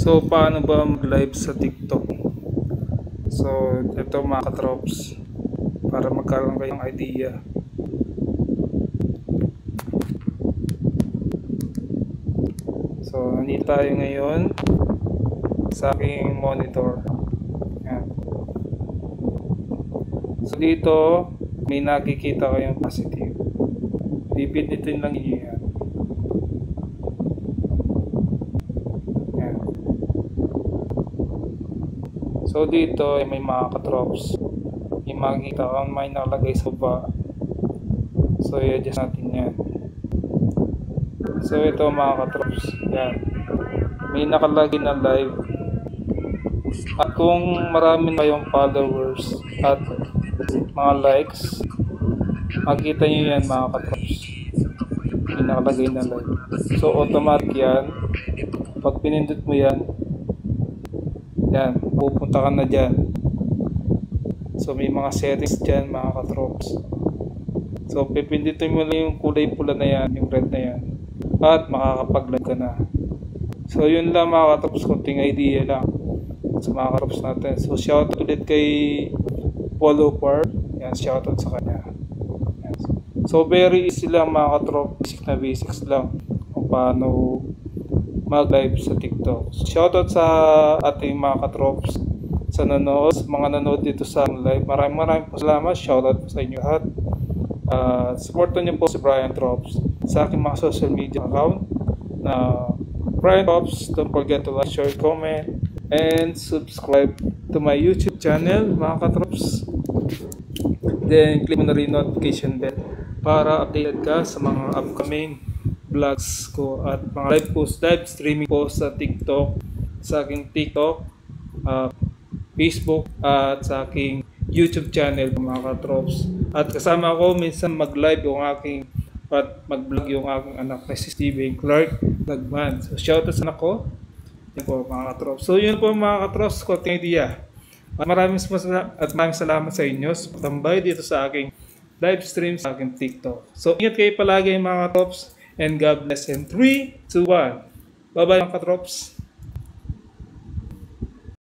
So, paano ba mag-live sa TikTok? So, ito mga katrops, para magkaroon kayong idea. So, nandito tayo ngayon sa aking monitor. Yan. So, dito, may nakikita kayong positive. Pipindutin lang niyo yan. Yan. So, dito ay may mga katrops. May makikita kang may nakalagay sa baba. So, i-adjust natin yan. So, ito mga katrops. Yan. May nakalagay na live. At kung marami kayong followers at mga likes, makikita nyo yan mga katrops. May nakalagay na live. So, automatic yan. Pag pinindot mo yan, yan, pupunta ka na dyan. So, may mga settings dyan mga katrops. So, pipindutin mo lang yung kulay pula na yan, yung red na yan. At makakapag-live ka na. So, yun lang mga katrops, konting idea lang sa mga katrops natin. So, shoutout ulit kay Polo Par. Yan, shoutout sa kanya. Yan. So, very easy lang mga katrops. Basics lang kung paano mag-live sa TikTok. So, shoutout sa ating mga katrops sa nanood, mga nanood dito sa live. Maraming po salamat. Shoutout po sa inyo lahat. Supportan niyo po si Brian Trops sa aking mga social media account na Brian Trops. Don't forget to like, share, comment, and subscribe to my YouTube channel mga katrops. Then click mo na rin notification bell para updated ka sa mga upcoming vlogs ko at mga live streaming po sa TikTok, sa aking TikTok, Facebook at sa aking YouTube channel mga katrops. At kasama ko minsan mag-live yung aking at mag-vlog yung aking anak na si Steven Clark Lagman. So shoutout sa anak ko. Yun po mga katrops. So yun po mga katrops, konting idea. Maraming salamat sa inyo sa pagtambay dito sa aking live stream sa aking TikTok. So ingat kayo palagi mga katrops and God bless in 3, 2, 1. Bye bye mga katrops.